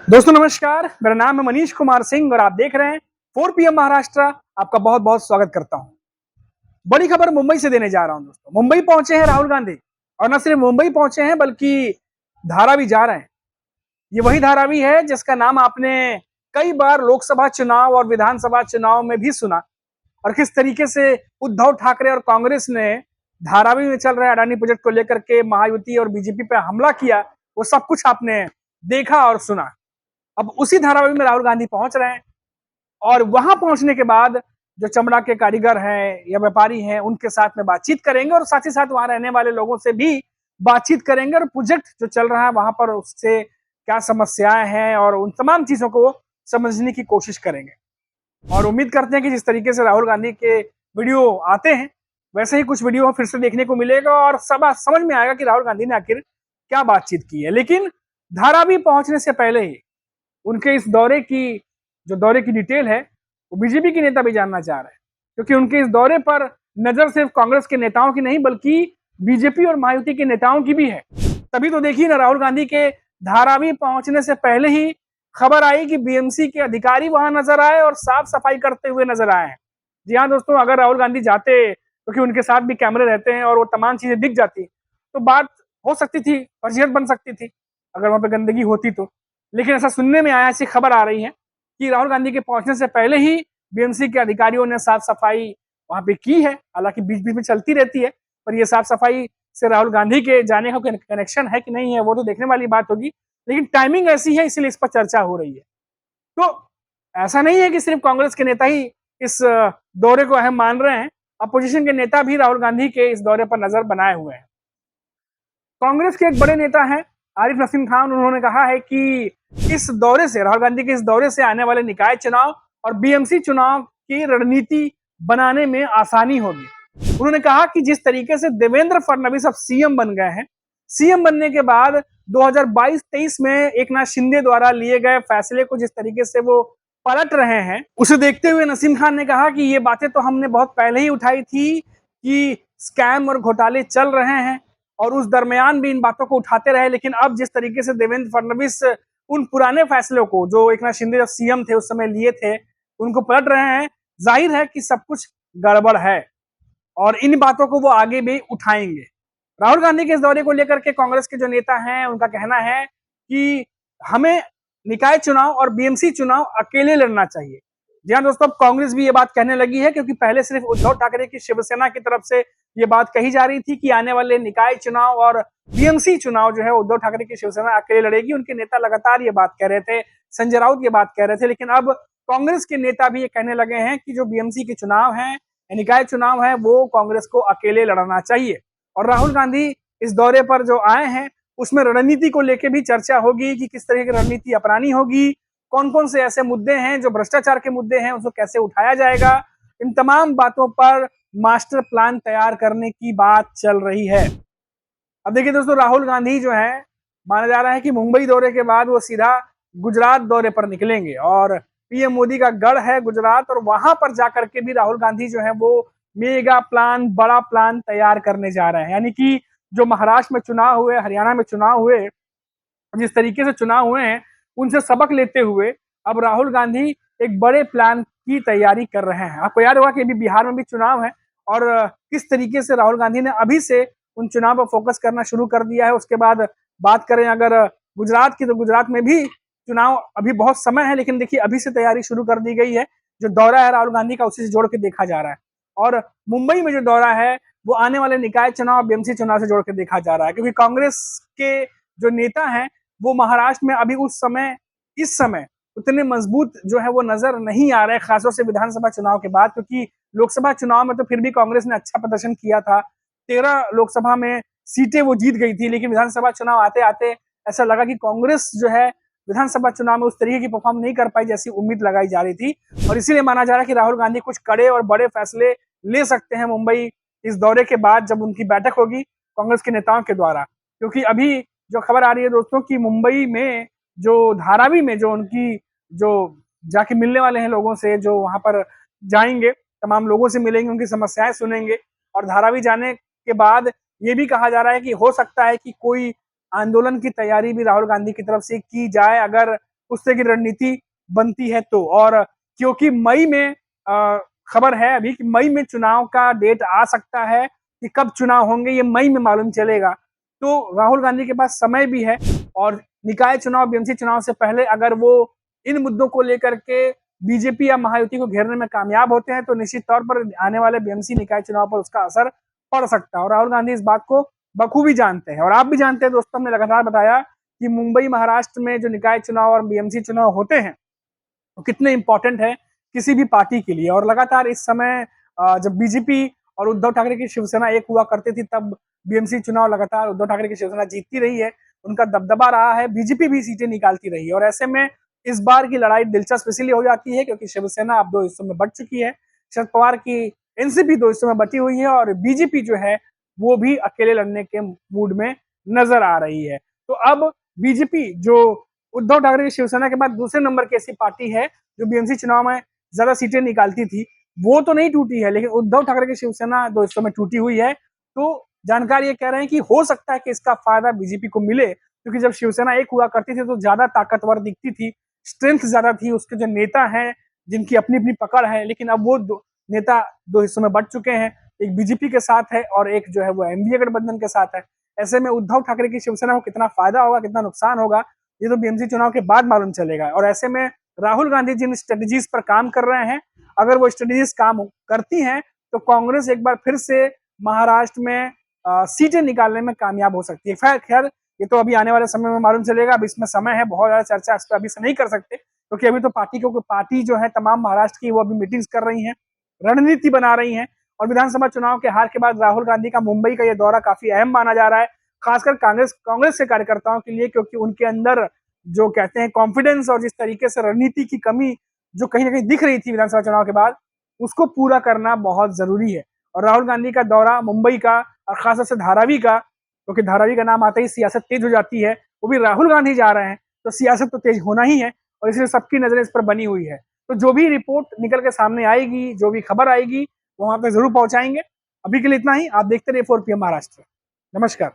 दोस्तों नमस्कार, मेरा नाम है मनीष कुमार सिंह और आप देख रहे हैं 4 पीएम महाराष्ट्र। आपका बहुत बहुत स्वागत करता हूं। बड़ी खबर मुंबई से देने जा रहा हूं दोस्तों। मुंबई पहुंचे हैं राहुल गांधी और न सिर्फ मुंबई पहुंचे हैं बल्कि धारावी जा रहे हैं। ये वही धारावी है जिसका नाम आपने कई बार लोकसभा चुनाव और विधानसभा चुनाव में भी सुना और किस तरीके से उद्धव ठाकरे और कांग्रेस ने धारावी में चल रहे अडानी प्रोजेक्ट को लेकर के महायुति और बीजेपी पे हमला किया, वो सब कुछ आपने देखा और सुना। अब उसी धारावी में राहुल गांधी पहुंच रहे हैं और वहां पहुंचने के बाद जो चमड़ा के कारीगर हैं या व्यापारी हैं उनके साथ में बातचीत करेंगे और साथ ही साथ वहां रहने वाले लोगों से भी बातचीत करेंगे और प्रोजेक्ट जो चल रहा है वहां पर उससे क्या समस्याएं हैं और उन तमाम चीजों को समझने की कोशिश करेंगे। और उम्मीद करते हैं कि जिस तरीके से राहुल गांधी के वीडियो आते हैं वैसे ही कुछ वीडियो फिर से देखने को मिलेगा और सब समझ में आएगा कि राहुल गांधी ने आखिर क्या बातचीत की है। लेकिन धारावी पहुंचने से पहले ही उनके इस दौरे की डिटेल है वो बीजेपी के नेता भी जानना चाह रहे हैं, क्योंकि उनके इस दौरे पर नजर सिर्फ कांग्रेस के नेताओं की नहीं बल्कि बीजेपी और महायुति के नेताओं की भी है। तभी तो देखिए ना, राहुल गांधी के धारावी पहुंचने से पहले ही खबर आई कि बीएमसी के अधिकारी वहां नजर आए और साफ सफाई करते हुए नजर आए हैं। जी हाँ दोस्तों, अगर राहुल गांधी जाते, क्योंकि उनके साथ भी कैमरे रहते हैं और वो तमाम चीजें दिख जाती तो बात हो सकती थी, फर्जियत बन सकती थी अगर वहां पर गंदगी होती तो। लेकिन ऐसा सुनने में आया, ऐसी खबर आ रही है कि राहुल गांधी के पहुंचने से पहले ही बीएमसी के अधिकारियों ने साफ सफाई वहां पे की है। हालांकि बीच बीच में चलती रहती है, पर यह साफ सफाई से राहुल गांधी के जाने का कनेक्शन है कि नहीं है वो तो देखने वाली बात होगी। लेकिन टाइमिंग ऐसी है इसलिए इस पर चर्चा हो रही है। तो ऐसा नहीं है कि सिर्फ कांग्रेस के नेता ही इस दौरे को अहम मान रहे हैं, अपोजिशन के नेता भी राहुल गांधी के इस दौरे पर नजर बनाए हुए हैं। कांग्रेस के एक बड़े नेता हैं आरिफ नसीम खान, उन्होंने कहा है कि इस दौरे से, राहुल गांधी के इस दौरे से आने वाले निकाय चुनाव और बीएमसी चुनाव की रणनीति बनाने में आसानी होगी। उन्होंने कहा कि जिस तरीके से देवेंद्र फडणवीस अब सीएम बन गए हैं, सीएम बनने के बाद 2022-23 में एकनाथ शिंदे द्वारा लिए गए फैसले को जिस तरीके से वो पलट रहे हैं, उसे देखते हुए नसीम खान ने कहा कि ये बातें तो हमने बहुत पहले ही उठाई थी कि स्कैम और घोटाले चल रहे हैं और उस दरमियान भी इन बातों को उठाते रहे। लेकिन अब जिस तरीके से देवेंद्र फडणवीस उन पुराने फैसलों को जो एकनाथ शिंदे जब सीएम थे उस समय लिए थे उनको पलट रहे हैं, जाहिर है कि सब कुछ गड़बड़ है और इन बातों को वो आगे भी उठाएंगे। राहुल गांधी के इस दौरे को लेकर के कांग्रेस के जो नेता हैं उनका कहना है कि हमें निकाय चुनाव और बीएमसी चुनाव अकेले लड़ना चाहिए। जी हाँ दोस्तों, अब कांग्रेस भी ये बात कहने लगी है, क्योंकि पहले सिर्फ उद्धव ठाकरे की शिवसेना की तरफ से ये बात कही जा रही थी कि आने वाले निकाय चुनाव और बीएमसी चुनाव जो है उद्धव ठाकरे की शिवसेना अकेले लड़ेगी। उनके नेता लगातार ये बात कह रहे थे, संजय राउत ये बात कह रहे थे। लेकिन अब कांग्रेस के नेता भी ये कहने लगे हैं कि जो बीएमसी के चुनाव है, निकाय चुनाव है, वो कांग्रेस को अकेले लड़ना चाहिए। और राहुल गांधी इस दौरे पर जो आए हैं उसमें रणनीति को लेकर भी चर्चा होगी कि किस तरह की रणनीति अपनानी होगी, कौन कौन से ऐसे मुद्दे हैं जो भ्रष्टाचार के मुद्दे हैं उसको कैसे उठाया जाएगा। इन तमाम बातों पर मास्टर प्लान तैयार करने की बात चल रही है। अब देखिए दोस्तों, राहुल गांधी जो है, माना जा रहा है कि मुंबई दौरे के बाद वो सीधा गुजरात दौरे पर निकलेंगे और पीएम मोदी का गढ़ है गुजरात, और वहां पर जाकर के भी राहुल गांधी जो है वो मेगा प्लान, बड़ा प्लान तैयार करने जा रहे हैं। यानी कि जो महाराष्ट्र में चुनाव हुए, हरियाणा में चुनाव हुए, जिस तरीके से चुनाव हुए हैं उनसे सबक लेते हुए अब राहुल गांधी एक बड़े प्लान की तैयारी कर रहे हैं। आपको याद होगा कि अभी बिहार में भी चुनाव है और किस तरीके से राहुल गांधी ने अभी से उन चुनाव पर फोकस करना शुरू कर दिया है। उसके बाद बात करें अगर गुजरात की, तो गुजरात में भी चुनाव अभी बहुत समय है, लेकिन देखिए अभी से तैयारी शुरू कर दी गई है। जो दौरा है राहुल गांधी का उसी से जोड़ के देखा जा रहा है। और मुंबई में जो दौरा है वो आने वाले निकाय चुनाव, बीएमसी चुनाव से जोड़ के देखा जा रहा है, क्योंकि कांग्रेस के जो नेता हैं वो महाराष्ट्र में अभी इस समय उतने मजबूत जो है वो नजर नहीं आ रहे, खासतौर से विधानसभा चुनाव के बाद। क्योंकि लोकसभा चुनाव में तो फिर भी कांग्रेस ने अच्छा प्रदर्शन किया था, 13 लोकसभा में सीटें वो जीत गई थी। लेकिन विधानसभा चुनाव आते आते ऐसा लगा कि कांग्रेस जो है विधानसभा चुनाव में उस तरीके की परफॉर्म नहीं कर पाई जैसी उम्मीद लगाई जा रही थी। और इसीलिए माना जा रहा है कि राहुल गांधी कुछ कड़े और बड़े फैसले ले सकते हैं मुंबई इस दौरे के बाद, जब उनकी बैठक होगी कांग्रेस के नेताओं के द्वारा। क्योंकि अभी जो खबर आ रही है दोस्तों कि मुंबई में जो धारावी में जो उनकी जो जाके मिलने वाले हैं लोगों से, जो वहां पर जाएंगे, तमाम लोगों से मिलेंगे, उनकी समस्याएं सुनेंगे। और धारावी जाने के बाद ये भी कहा जा रहा है कि हो सकता है कि कोई आंदोलन की तैयारी भी राहुल गांधी की तरफ से की जाए, अगर उससे की रणनीति बनती है तो। और क्योंकि मई में खबर है अभी कि मई में चुनाव का डेट आ सकता है, कि कब चुनाव होंगे ये मई में मालूम चलेगा। तो राहुल गांधी के पास समय भी है, और निकाय चुनाव, बीएमसी चुनाव से पहले अगर वो इन मुद्दों को लेकर के बीजेपी या महायुति को घेरने में कामयाब होते हैं तो निश्चित तौर पर आने वाले बीएमसी निकाय चुनाव पर उसका असर पड़ सकता है। और राहुल गांधी इस बात को बखूबी जानते हैं, और आप भी जानते हैं दोस्तों, हमने लगातार बताया कि मुंबई महाराष्ट्र में जो निकाय चुनाव और बीएमसी चुनाव होते हैं तो कितने इंपॉर्टेंट है किसी भी पार्टी के लिए। और लगातार इस समय जब बीजेपी और उद्धव ठाकरे की शिवसेना एक हुआ करती थी, तब बीएमसी चुनाव लगातार उद्धव ठाकरे की शिवसेना जीतती रही है, उनका दबदबा रहा है, बीजेपी भी सीटें निकालती रही है। और ऐसे में इस बार की लड़ाई दिलचस्प इसलिए हो जाती है क्योंकि शिवसेना अब 2 हिस्सों में बंट चुकी है, शरद पवार की एनसीपी 2 हिस्सों में बटी हुई है, और बीजेपी जो है वो भी अकेले लड़ने के मूड में नजर आ रही है। तो अब बीजेपी जो उद्धव ठाकरे की शिवसेना के बाद दूसरे नंबर की ऐसी पार्टी है जो बीएमसी चुनाव में ज्यादा सीटें निकालती थी, वो तो नहीं टूटी है, लेकिन उद्धव ठाकरे की शिवसेना 2 हिस्सों में टूटी हुई है। तो जानकार ये कह रहे हैं कि हो सकता है कि इसका फायदा बीजेपी को मिले, क्योंकि जब शिवसेना एक हुआ करती थी तो ज्यादा ताकतवर दिखती थी, स्ट्रेंथ ज्यादा थी, उसके जो नेता हैं जिनकी अपनी अपनी पकड़ है, लेकिन अब वो नेता 2 हिस्सों में बंट चुके हैं, एक बीजेपी के साथ है और एक जो है वो एनडीए गठबंधन के साथ है। ऐसे में उद्धव ठाकरे की शिवसेना को कितना फायदा होगा, कितना नुकसान होगा, ये तो बीएमसी चुनाव के बाद मालूम चलेगा। और ऐसे में राहुल गांधी जिन स्ट्रेटेजीज पर काम कर रहे हैं, अगर वो स्ट्रेटेजीज काम करती हैं तो कांग्रेस एक बार फिर से महाराष्ट्र में सीटें निकालने में कामयाब हो सकती है। खैर ये तो अभी आने वाले समय में मालूम चलेगा, अब इसमें समय है, बहुत ज्यादा चर्चा इस पर अभी से नहीं कर सकते, क्योंकि अभी तो पार्टी जो है तमाम महाराष्ट्र की वो अभी मीटिंग्स कर रही है, रणनीति बना रही है। और विधानसभा चुनाव के हार के बाद राहुल गांधी का मुंबई का ये दौरा काफी अहम माना जा रहा है, खासकर कांग्रेस के कार्यकर्ताओं के लिए, क्योंकि उनके अंदर जो कहते हैं कॉन्फिडेंस और जिस तरीके से रणनीति की कमी जो कहीं ना कहीं दिख रही थी विधानसभा चुनाव के बाद, उसको पूरा करना बहुत जरूरी है। और राहुल गांधी का दौरा मुंबई का, और खासतौर से धारावी का, क्योंकि धारावी का नाम आते ही सियासत तेज हो जाती है, वो भी राहुल गांधी जा रहे हैं तो सियासत तो तेज होना ही है, और इसलिए सबकी नजरें इस पर बनी हुई है। तो जो भी रिपोर्ट निकल के सामने आएगी, जो भी खबर आएगी, वो वहां पे जरूर पहुंचाएंगे। अभी के लिए इतना ही, आप देखते रहिए 4 PM महाराष्ट्र। नमस्कार।